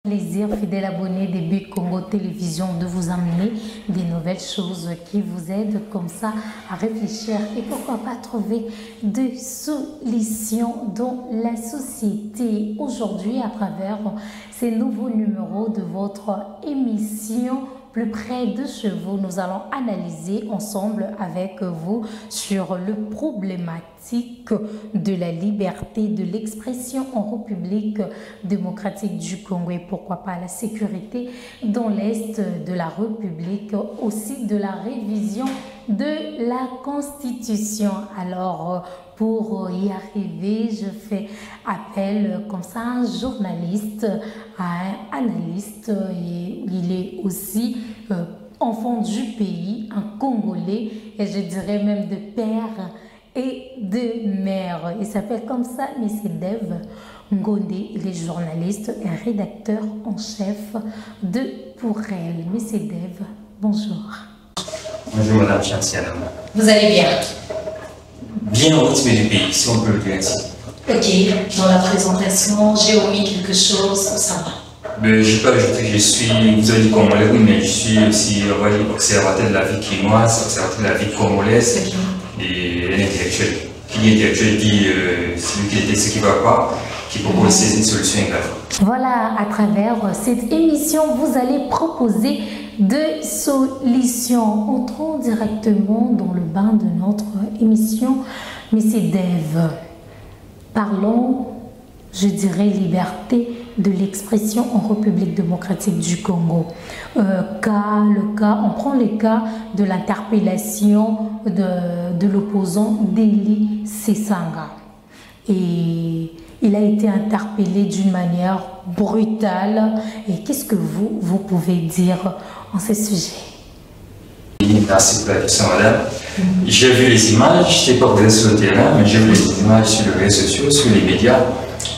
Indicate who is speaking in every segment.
Speaker 1: Plaisir, fidèle abonné des Buts Congo Télévision, de vous amener des nouvelles choses qui vous aident comme ça à réfléchir et pourquoi pas trouver des solutions dans la société. Aujourd'hui, à travers ces nouveaux numéros de votre émission Plus près de chez vous, nous allons analyser ensemble avec vous sur le problématique de la liberté de l'expression en République démocratique du Congo et pourquoi pas la sécurité dans l'Est de la République, aussi de la révision de la Constitution. Alors, pour y arriver, je fais appel comme ça à un journaliste, à un analyste, et il est aussi enfant du pays, un Congolais, et je dirais même de père et de mère. Il s'appelle comme ça, M. Dev Ngondé. Il est journaliste et rédacteur en chef de Pour Elle. M. Dev, bonjour.
Speaker 2: Bonjour Madame Chantiana.
Speaker 1: Vous allez bien?
Speaker 2: Bien au rythme du pays, si on peut le dire ainsi.
Speaker 1: Ok, dans la présentation, j'ai omis quelque chose, ça va.
Speaker 2: Je ne vais pas ajouter que je suis, vous avez dit congolais, mais je suis aussi observateur de la vie quinoise, observateur de la vie congolaise et un intellectuel. Qui dit intellectuel dit celui qui détecte ce qui ne va pas, qui propose une solution grave.
Speaker 1: Voilà, à travers cette émission, vous allez proposer deux solutions. Entrons directement dans le bain de notre émission. Monsieur Dev, parlons, je dirais, liberté de l'expression en République démocratique du Congo. On prend le cas de l'interpellation de l'opposant Deli Sesanga. Et il a été interpellé d'une manière brutale. Et qu'est-ce que vous pouvez dire en ce sujet?
Speaker 2: Merci pour la question, madame. J'ai vu les images, je n'étais pas présent sur le terrain, mais j'ai vu les images sur les réseaux sociaux, sur les médias.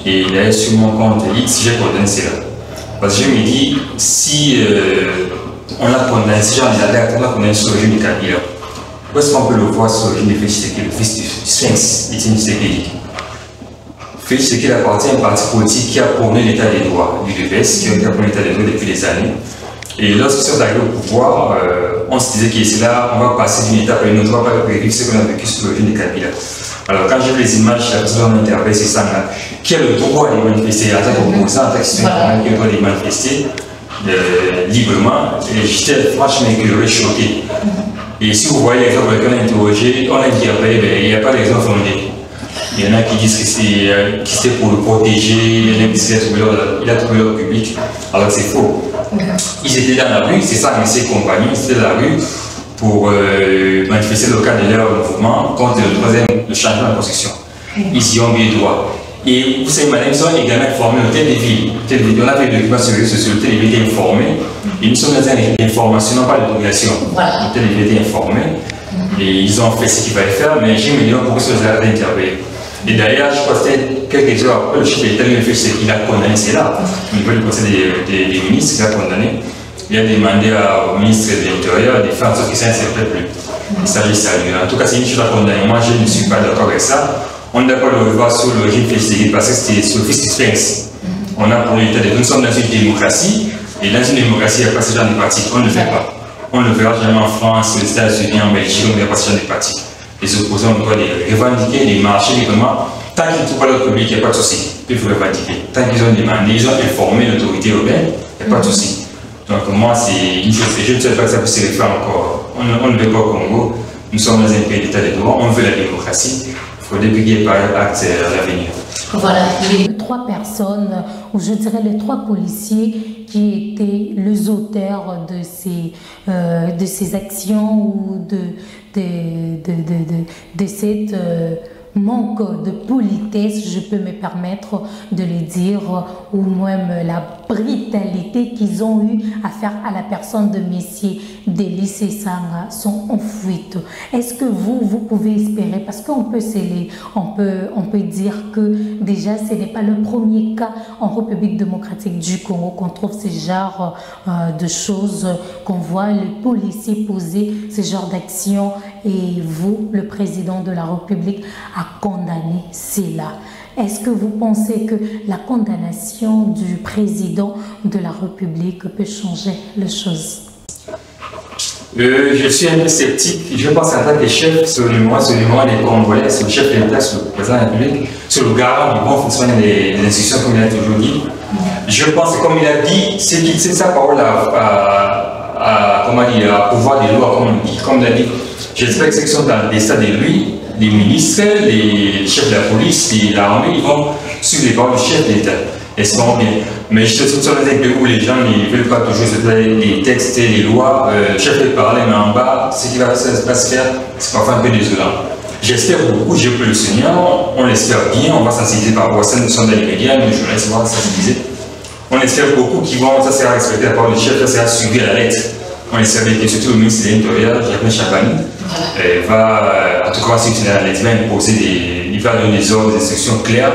Speaker 2: Et il est sur mon compte X, j'ai condamné cela. Parce que je me dis, si on l'a condamné, si j'en ai on l'a condamné sur le régime de Kabila, où est-ce qu'on peut le voir sur le régime de Félix Tshisekedi, le fils du Sphinx, Étienne Tshisekedi? Félix Tshisekedi appartient à un parti politique qui a prôné l'état des droits, l'UDPS, qui a prôné l'état des droits depuis des années. Et lorsqu'ils sont arrivés au pouvoir, on se disait que c'est là, on va passer d'une étape à une autre, on va pas revivre ce qu'on a vécu sur le régime de Kabila. Alors quand j'ai vu les images, la personne interpellée, c'est ça, qui a le droit de manifester, en tant qu'opposant, en tant que citoyen, qui a le droit de manifester librement, et j'étais franchement écœuré, choqué. Et si vous voyez l'exemple qu'on a interrogé, on a dit après, il n'y a pas d'exemple fondé. Il y en a qui disent que c'était pour le protéger, il y en a qui disent qu'il a trouvé l'ordre public, alors c'est faux. Ils étaient dans la rue, c'est ça, mais ses compagnons, ils étaient dans la rue pour manifester le cadre de leur mouvement contre le changement de la Constitution. Ils y ont mis droit. Et vous savez, madame, ils sont également informés au tel des villes. On a fait des documents sur les réseaux sociaux, le tel des villes était informé. Et nous sommes dans une information, non pas d'obligation. Le tel des villes était informé. Et ils ont fait ce qu'il fallait faire, mais j'ai mis pour que ce soit interpellé. Et d'ailleurs, je crois que c'était quelques heures après, le chef de l'État lui a fait qu'il a condamné cela. Au niveau du Conseil des ministres, il a condamné. Il a demandé au ministre de l'Intérieur de faire en sorte que ça ne se répète plus. Ça, j'ai salué. En tout cas, c'est une chose à condamner. Moi, je ne suis pas d'accord avec ça. On est d'accord de le revoir sur le régime Félix parce que c'était sur le fils du Sphinx. On a pour l'État de nous sommes dans une démocratie, et dans une démocratie, il n'y a pas ce genre de pratique. On ne le fait pas. On ne le verra jamais en France, aux États-Unis, en Belgique, on ne verra pas ce genre de pratique. Les opposants ont le droit de revendiquer, de marcher librement. Tant qu'ils ne trouvent pas leur public, il n'y a pas de souci. Ils peuvent revendiquer. Tant qu'ils ont demandé, ils ont informé l'autorité urbaine, il n'y a pas de souci. Donc moi, c'est une chose, je ne sais pas que ça peut se refaire encore. On ne veut pas au Congo, nous sommes dans un pays d'état de droit, on veut la démocratie, il faut débugger par acte à l'avenir.
Speaker 1: Voilà, les trois personnes, ou je dirais les trois policiers qui étaient les auteurs de ces actions ou de cette manque de politesse, je peux me permettre de le dire, ou même la brutalité qu'ils ont eu à faire à la personne de Messier Deli Sesanga sont en fuite. Est-ce que vous pouvez espérer, parce qu'on peut sceller, on peut dire que déjà ce n'est pas le premier cas en République démocratique du Congo qu'on trouve ce genre de choses, qu'on voit les policiers poser ce genre d'action, et vous, le président de la République, a condamné cela. Est-ce que vous pensez que la condamnation du président de la République peut changer les choses?
Speaker 2: Je suis un peu sceptique. Je pense en tant que chef, sur le moment des Congolais, sur le chef de l'État, sur le président de la République, sur le garant du bon fonctionnement des institutions, comme il a toujours dit. Je pense que, comme il a dit, c'est sa parole comment dire, à pouvoir des lois, comme on dit. Comme il a dit, j'espère que ceux qui sont dans les stades de lui, les ministres, les chefs de la police, de l'armée, ils vont suivre les paroles du chef de l'État. Espérons bien. Mais je suis sur les pays où les gens ne veulent pas toujours se faire les textes et les lois. Le chef peut parler, mais en bas, ce qui va se faire, c'est parfois un peu désolant. J'espère beaucoup, je peux le Seigneur, on l'espère bien, on va sensibiliser par rapport à ça, nous sommes dans les médias, nous, les journalistes, on va sensibiliser. On espère beaucoup qu'ils vont, ça sera respecté la parole du chef, ça sera suivi à la lettre. On espère bien que surtout le ministre de l'Intérieur, Jacques Chabani, va, en tout cas, si tu la lettre, il va donner des ordres, des instructions claires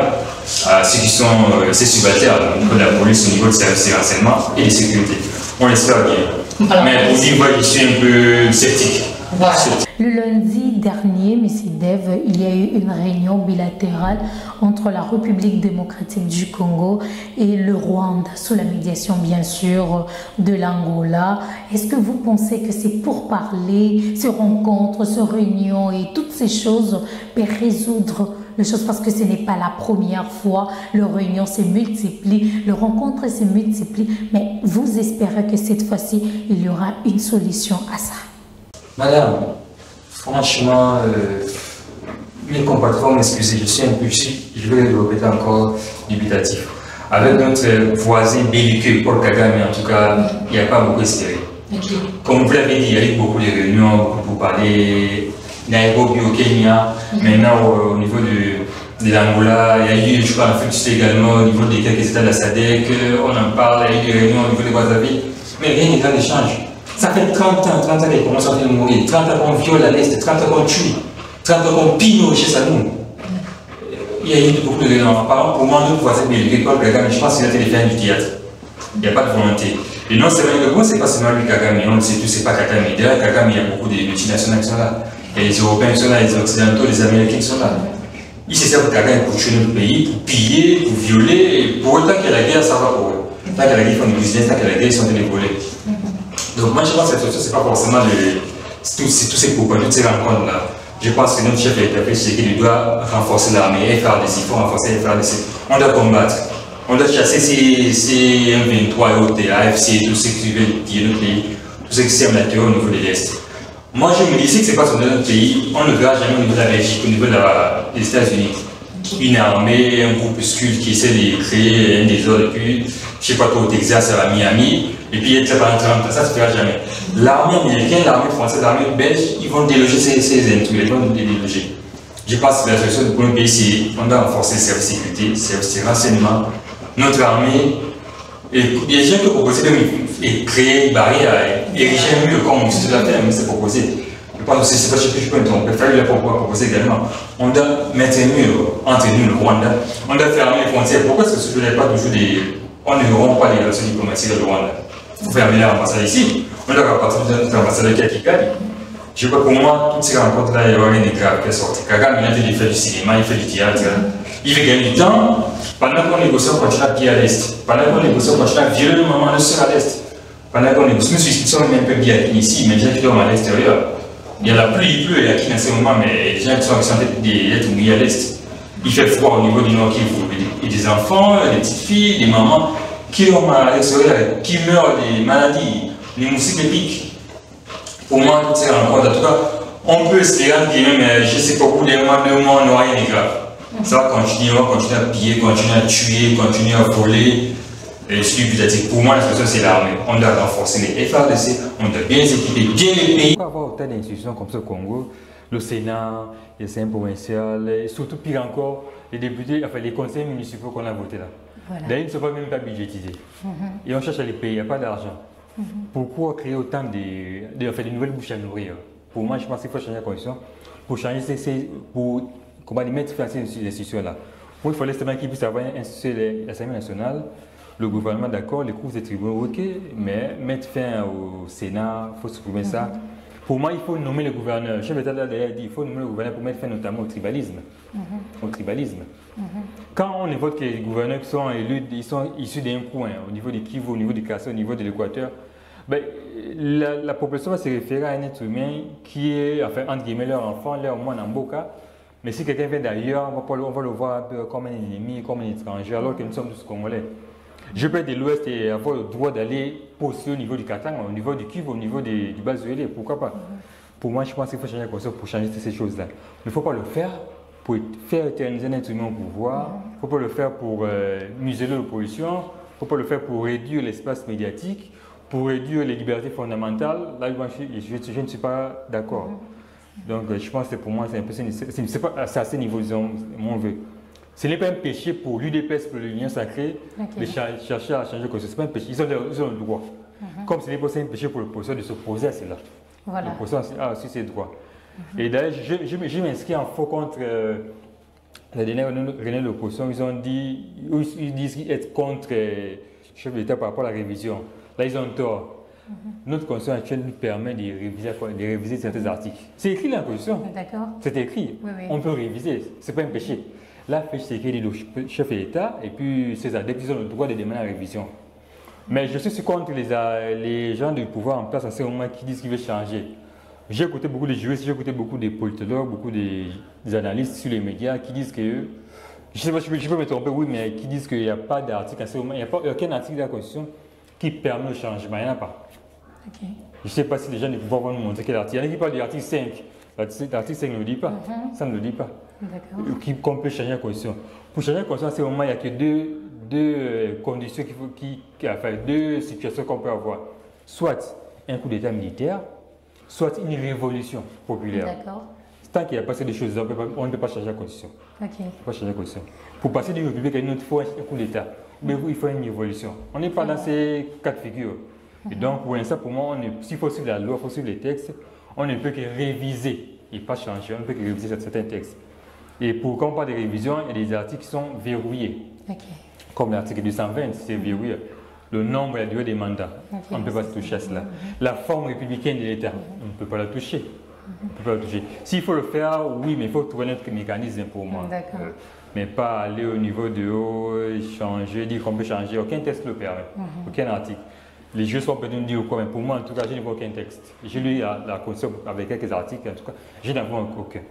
Speaker 2: à ceux qui sont ses subalternes, au niveau de la police, au niveau du service de renseignement et de sécurité. On l'espère bien. Voilà. Mais pour dire, moi, je suis un peu sceptique.
Speaker 1: Voilà. Le lundi dernier, M. Dev, il y a eu une réunion bilatérale entre la République démocratique du Congo et le Rwanda, sous la médiation bien sûr de l'Angola. Est-ce que vous pensez que c'est pour parler, ces rencontres, ces réunions et toutes ces choses pour résoudre les choses, parce que ce n'est pas la première fois, les réunions se multiplient, les rencontres se multiplient, mais vous espérez que cette fois-ci, il y aura une solution à ça?
Speaker 2: Madame, franchement, mes compatriotes m'excusez, je suis impulsif, je vais le répéter encore dubitatif. Avec notre voisin belliqueux, Paul Kagame, en tout cas, il n'y a pas beaucoup espéré. Okay. Comme vous l'avez dit, il y a eu beaucoup de réunions, beaucoup pour parler. Nairobi au Kenya, maintenant au niveau de l'Angola, il y a eu, je crois, en fait, également au niveau des quelques états de la SADC, on en parle, il y a eu des réunions au niveau de Brazzaville, mais rien n'est en échange. Ça fait 30 ans qu'ils commencent à mourir, 30 ans qu'on viole à l'Est, 30 ans qu'on tue, 30 ans qu'on pille nos richesses à nous. Il y a eu beaucoup de réunions. Par exemple, pour moi, notre voisin belliqueux, Paul Kagame, je pense qu'il a été faire du théâtre. Il n'y a pas de volonté. Et non, c'est vrai, le bon, c'est pas seulement lui Kagame, on le sait tous, c'est pas Kagame. Derrière Kagame, il y a beaucoup de multinationales qui sont là. Et les Européens qui sont là, les Occidentaux, les Américains qui sont là. Ils se servent de Kagame pour tuer notre pays, pour piller, pour violer. Et pour autant qu'il y a la guerre, ça va pour eux. Tant qu'il y a la guerre, ils font du business, tant qu'il y a la guerre, ils sont en train de voler. Donc moi, je pense que cette situation, ce n'est pas forcément tous ces propos, toutes ces rencontres-là. Je pense que notre chef de l'État, c'est qu'il doit renforcer l'armée, FARDC, il faut renforcer les FARDC. On doit combattre. On doit chasser ces M23 et autres, AFC, tous ceux qui veulent piller notre pays, tous ceux qui servent la terreur au niveau de l'Est. Moi, je me disais que ce n'est pas sur notre pays, on ne le verra jamais au niveau de la Belgique, au niveau des États-Unis. Une armée, un groupuscule qui essaie de créer un désordre, et puis, je ne sais pas trop, au Texas, à Miami, et puis il y a pendant 30 ans, ça ne se fera jamais. L'armée américaine, l'armée française, l'armée belge, ils vont déloger ces intrus, ils vont les déloger. Je pense que la solution pour le pays, c'est qu'on doit renforcer le service de sécurité, le service de renseignement, notre armée. Et il y a des gens qui ont proposé de créer une barrière, ériger un mur comme on l'a fait, mais c'est proposé. Je pense aussi, c'est pas ce que je peux me tromper, il l'a proposé également. On doit mettre un mur entre nous, le Rwanda. On doit fermer les frontières. Pourquoi est-ce que ce n'est pas toujours des. On ne rompt pas les relations diplomatiques avec le Rwanda? Il faut fermer l'ambassade ici. On doit repartir de notre ambassadeur qui est à Kigali. Je crois que pour moi, toutes ces rencontres-là, il y aura rien de grave qui est sorti. Kagame, il fait du cinéma, il fait du théâtre. Il veut gagner du temps. Pendant qu'on négocie, on continue à piller à l'Est. Pendant qu'on négocie, on continue à violer le moment de soeur à l'Est. Pendant qu'on négocie, nous sommes un peu bien ici, mais les gens qui dorment à l'extérieur. Il y a la pluie, il pleut, il y a qui dans ce moment, mais les gens qui sont en train d'être mouillés à l'Est. Il fait froid au niveau du Nord Kivu. Il y a des enfants, des petites filles, des mamans qui dorment à l'extérieur, qui meurent des maladies, les moustiques piquent. Pour moi, toutes ces rencontres, en tout cas, on peut espérer que même, je ne sais pas, au bout d'un mois, 2 mois, on n'aura rien de grave. Ça va continuer, on va continuer à piller, continuer à tuer, continuer à voler. Et je suis budgétique. Pour moi, la solution, c'est l'armée. On doit renforcer les FARDC, on doit bien s'équiper, bien les pays.
Speaker 3: On peut avoir autant d'institutions comme ça au Congo, le Sénat, les Sénats provinciaux, et surtout pire encore, les députés, enfin les conseils municipaux qu'on a votés là. Voilà. D'ailleurs, ils ne sont pas même pas budgétisés. Et on cherche à les payer, il n'y a pas d'argent. Pourquoi créer autant de nouvelles bouches à nourrir? Pour moi, je pense qu'il faut changer la condition. Pour changer, pour comment les mettre face à ces institutions-là. Pour il fallait seulement qu'ils puissent avoir l'Assemblée nationale, le gouvernement d'accord, les cours des tribunaux, ok, mais mettre fin au Sénat, il faut supprimer ça. Il Pour moi, il faut nommer le gouverneur. Le chef d'État a dit qu'il faut nommer le gouverneur pour mettre fin notamment au tribalisme. Au tribalisme. Quand on évoque que les gouverneurs qui sont élus, ils sont issus d'un point, au niveau du Kivu, au niveau du Kassai, au niveau de l'Équateur, ben, la population va se référer à un être humain qui est, enfin, entre guillemets, leur enfant, leur moine en Boka. Mais si quelqu'un vient d'ailleurs, on va le voir un peu comme un ennemi, comme un étranger, alors que nous sommes tous Congolais. Je peux être de l'Ouest et avoir le droit d'aller poster au niveau du Katanga, au niveau du Kivu, au niveau du Bas-Zuélé, pourquoi pas? Pour moi, je pense qu'il faut changer la conscience pour changer ces choses-là. Mais il ne faut pas le faire pour faire éterniser un être humain au pouvoir, il ne faut pas le faire pour museler l'opposition, il ne faut pas le faire pour réduire l'espace médiatique, pour réduire les libertés fondamentales. Là, je ne suis pas d'accord. Donc, je pense que pour moi, c'est un peu, c'est à ce niveau, mon vœu. Ce n'est pas un péché pour l'UDPS, pour l'Union sacrée, de chercher à changer quoi. Ce n'est pas un péché, ils ont le droit. Comme ce n'est pas un péché pour l'opposition de s'opposer à cela. Voilà. L'opposition a aussi ses droits. Et d'ailleurs, je m'inscris en faux contre la dernière réunion de l'opposition. Ils disent être contre le chef de l'État par rapport à la révision. Là, ils ont tort. Notre constitution actuelle nous permet de réviser certains articles. C'est écrit dans la constitution.
Speaker 1: D'accord.
Speaker 3: C'est écrit.
Speaker 1: Oui, oui.
Speaker 3: On peut réviser. Ce n'est pas un péché. Là, c'est écrit le chef de l'État et puis ses adeptes, ils ont le droit de demander la révision. Mais je suis contre les gens du pouvoir en place à ce moment qui disent qu'ils veulent changer. J'ai écouté beaucoup de juristes, j'ai écouté beaucoup de politologues, beaucoup des analystes sur les médias qui disent que, je sais pas, je peux me tromper, oui, mais qui disent qu'il n'y a pas d'article à ce moment, il n'y a aucun article de la Constitution qui permet le changement, il n'y en a pas. Okay. Je ne sais pas si les gens du pouvoir vont nous montrer quel article. Il y en a qui parlent de l'article 5. L'article 5 ne le dit pas. Ça ne le dit pas. Qu'on peut changer la Constitution. Pour changer la Constitution, à ce moment, il n'y a que deux conditions enfin, deux situations qu'on peut avoir. Soit un coup d'État militaire, soit une révolution populaire. Tant qu'il n'y a pas ces choses, on ne peut pas changer la Constitution. Okay. On ne peut pas changer la Constitution. Pour passer d'une république à une autre, il faut un coup d'État. Mais il faut une révolution. On n'est pas dans ces cas de figure. Et donc, pour l'instant, pour moi, s'il faut suivre la loi, il faut suivre les textes, on ne peut que réviser et pas changer. On ne peut que réviser certains textes. Et quand on parle de révision, il y a des articles qui sont verrouillés. Comme l'article 220, c'est verrouillé. Le nombre et la durée des mandats, on ne peut pas se toucher à cela. La forme républicaine de l'État, on ne peut pas la toucher. On ne peut pas la toucher. S'il faut le faire, oui, mais il faut trouver notre mécanisme pour moi. Mais pas aller au niveau de haut, changer, dire qu'on peut changer. Aucun texte ne le permet. Aucun article. Les juges sont peut-être nous dire quoi, mais pour moi, en tout cas, je n'ai pas aucun texte. J'ai lu la Constitution avec quelques articles, en tout cas, je n'en vois aucun.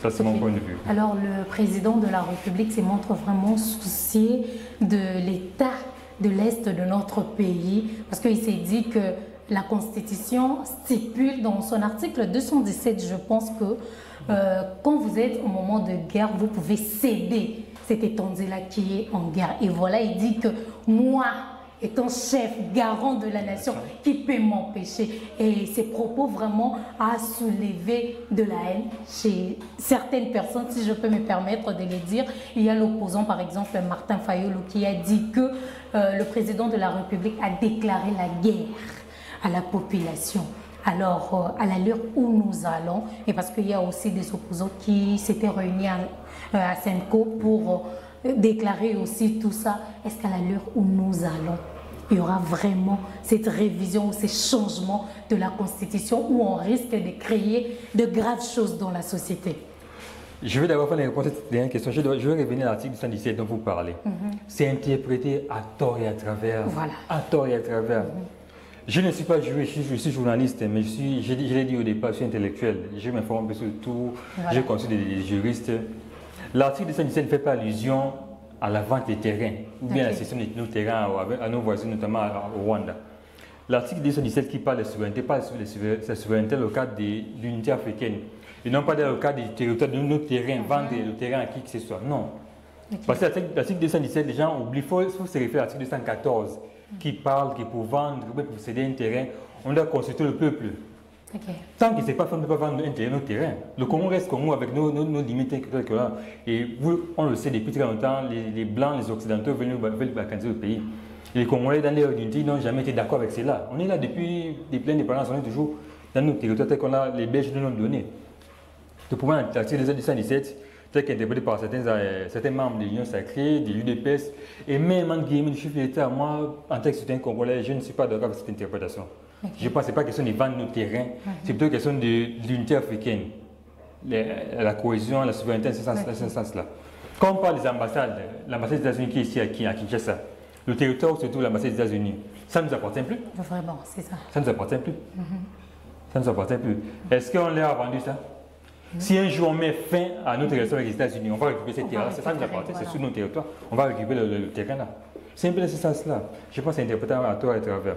Speaker 3: Ça, c'est mon point de vue.
Speaker 1: Alors, le président de la République se montre vraiment soucié de l'état de l'Est de notre pays, parce qu'il s'est dit que la Constitution stipule dans son article 217, je pense que quand vous êtes au moment de guerre, vous pouvez céder cette étendue-là qui est en guerre. Et voilà, il dit que moi, étant chef, garant de la nation, qui peut m'empêcher? Et ces propos vraiment a soulevé de la haine chez certaines personnes, si je peux me permettre de le dire. Il y a l'opposant, par exemple, Martin Fayulu, qui a dit que le président de la République a déclaré la guerre à la population. Alors, à l'allure où nous allons, et parce qu'il y a aussi des opposants qui s'étaient réunis à Senko pour déclarer aussi tout ça, est-ce qu'à l'allure où nous allons, il y aura vraiment cette révision ou ces changements de la Constitution où on risque de créer de graves choses dans la société?
Speaker 3: Je vais d'abord faire une réponse à cette dernière question. Je vais revenir à l'article 117 dont vous parlez. C'est interprété à tort et à travers.
Speaker 1: Voilà.
Speaker 3: À tort et à travers. Je ne suis pas juriste, je suis journaliste, mais je l'ai dit au départ, je suis intellectuel. Je m'informe un peu sur tout, je consulte des juristes. L'article 217 ne fait pas allusion à la vente des terrains, ou bien à la cession de nos terrains à nos voisins, notamment au Rwanda. L'article 217 qui parle de souveraineté, parle de la souveraineté dans le cadre de l'unité africaine, et non pas dans le cadre du territoire de nos terrains, vendre le terrain à qui que ce soit. Non. Parce que l'article 217, les gens oublient, il faut se référer à l'article 214, qui parle que pour vendre, pour céder un terrain, on doit consulter le peuple. Tant que ce n'est pas fait, on ne peut pas vendre un terrain, nos terrains. Le Congo reste Congo avec nos limites intellectuelles. Et on le sait depuis très longtemps, les Blancs, les Occidentaux veulent balkaniser le pays. Et les Congolais, dans leur unité, n'ont jamais été d'accord avec cela. On est là depuis des pleines indépendances, on est toujours dans nos territoires tels qu'on a les Belges nous ont donné. Le problème de l'article 217, tel qu'interprété par certains membres de l'Union sacrée, de l'UDPS, et même entre guillemets du chef de l'État, moi, en tant que citoyen congolais, je ne suis pas d'accord avec cette interprétation.
Speaker 1: Okay.
Speaker 3: Je pense que ce n'est pas question de vendre nos terrains, c'est plutôt question de l'unité africaine. La cohésion, la souveraineté, c'est ce sens-là. Quand on parle des ambassades, l'ambassade des États-Unis qui est ici à Kinshasa, le territoire, surtout l'ambassade des États-Unis, ça ne nous appartient plus.
Speaker 1: Vraiment, c'est ça.
Speaker 3: Ça ne nous appartient plus. Ça ne nous appartient plus. Est-ce qu'on leur a vendu ça? Si un jour on met fin à notre relation avec les États-Unis, on va récupérer ces terrains. Ça nous appartient, c'est sur nos territoires. On va récupérer le terrain là. C'est un peu dans ce sens-là. Je pense que c'est interprété à tort et à travers.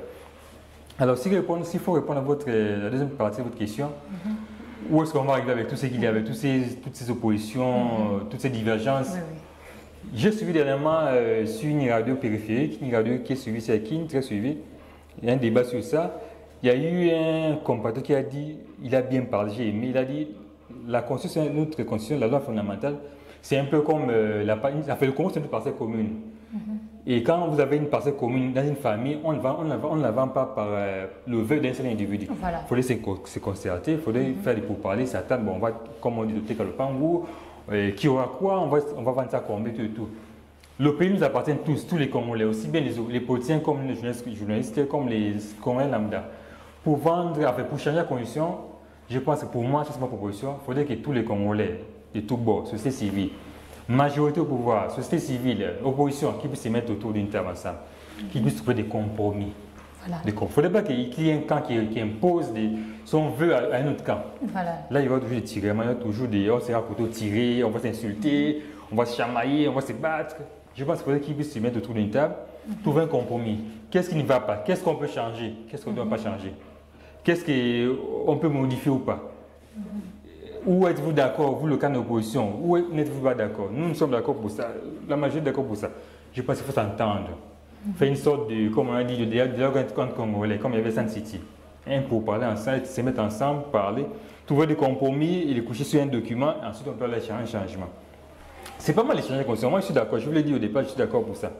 Speaker 3: Alors, s'il faut répondre à la deuxième partie de votre question, où est-ce qu'on va arriver avec tout ce qu'il y a, avec toutes ces oppositions, toutes ces divergences? J'ai suivi dernièrement sur une radio périphérique, une radio qui est suivie, c'est Kin, très suivie. Il y a un débat sur ça. Il y a eu un compatriote qui a dit, il a bien parlé, j'ai aimé, il a dit la constitution, notre constitution, la loi fondamentale, c'est un peu comme le Congo, c'est une parcelle commune. Et quand vous avez une parcelle commune dans une famille, on ne la vend pas par le vœu d'un seul individu. Il faudrait se concerter, il faudrait faire des pourparlers, s'attendre, bon, on va, comme on dit, doter le pangou, qui aura quoi, on va vendre ça combien, tout. Le pays nous appartient tous les Congolais, aussi bien les politiciens comme les journalistes, comme les Congolais lambda. Pour vendre, enfin, pour changer la condition, je pense que pour moi, c'est ma proposition, il faudrait que tous les Congolais, de tous bords, société civile, majorité au pouvoir, société civile, opposition, qui puissent se mettre autour d'une table ensemble, qui puissent trouver des compromis. Il ne faudrait pas qu'il y ait un camp qui impose son vœu à un autre camp. Là, il y aura toujours des tirs, il y a toujours on sera plutôt tiré, on va s'insulter, on va se chamailler, on va se battre. Je pense qu'il faudrait qu'ils puissent se mettre autour d'une table, trouver un compromis. Qu'est-ce qui ne va pas? Qu'est-ce qu'on peut changer? Qu'est-ce qu'on ne doit pas changer? Qu'est-ce qu'on peut modifier ou pas? Où êtes-vous d'accord, vous le camp d'opposition? Où n'êtes-vous pas d'accord? Nous sommes d'accord pour ça, la majorité est d'accord pour ça. Je pense qu'il faut s'entendre. Faire une sorte de, comme on a dit, de dialogue entre Congolais, comme il y avait San City. Pour parler ensemble, se mettre ensemble, parler, trouver des compromis et les coucher sur un document, ensuite on peut aller chercher un changement. C'est pas mal les changements conscients. Moi je suis d'accord, je vous l'ai dit au départ, je suis d'accord pour ça.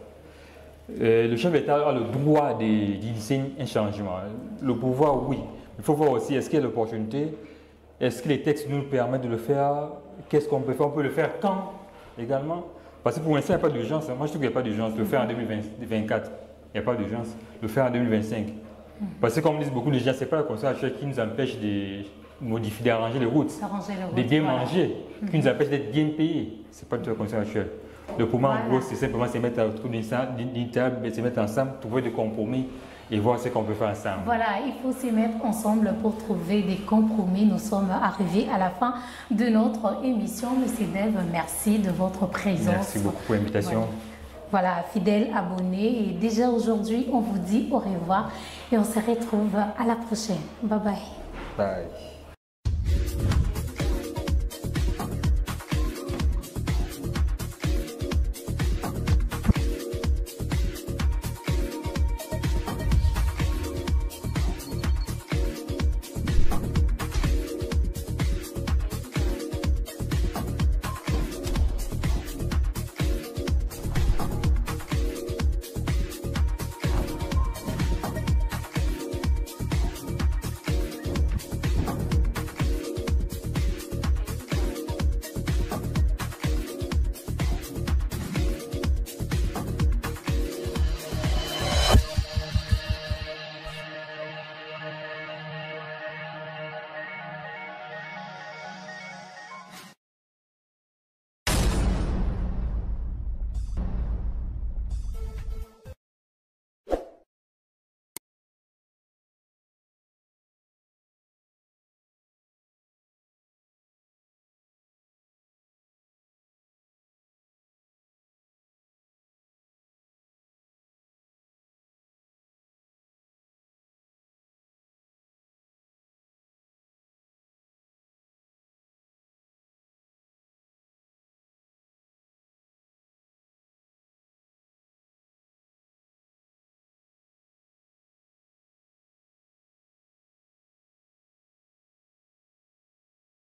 Speaker 3: Le chef d'État a le droit d'initier un changement. Le pouvoir, oui. Il faut voir aussi, est-ce qu'il y a l'opportunité? Est-ce que les textes nous permettent de le faire? Qu'est-ce qu'on peut faire? On peut le faire quand également? Parce que pour l'instant, il n'y a pas d'urgence. Moi, je trouve qu'il n'y a pas d'urgence. Le faire en 2024, il n'y a pas d'urgence. Le faire en 2025. Parce que, comme disent beaucoup de gens, ce n'est pas la constitution qui nous empêche de modifier, d'arranger les routes, de bien manger, qui nous empêche d'être bien payés. Ce n'est pas du tout la constitution actuelle. Le pouvoir, en gros, c'est simplement se mettre autour d'une table, se mettre ensemble, trouver des compromis et voir ce qu'on peut faire ensemble.
Speaker 1: Voilà, il faut se mettre ensemble pour trouver des compromis. Nous sommes arrivés à la fin de notre émission. Monsieur Dave, merci de votre présence.
Speaker 3: Merci beaucoup pour l'invitation.
Speaker 1: Voilà, fidèles abonnés. Et déjà aujourd'hui, on vous dit au revoir et on se retrouve à la prochaine. Bye bye.
Speaker 3: Bye.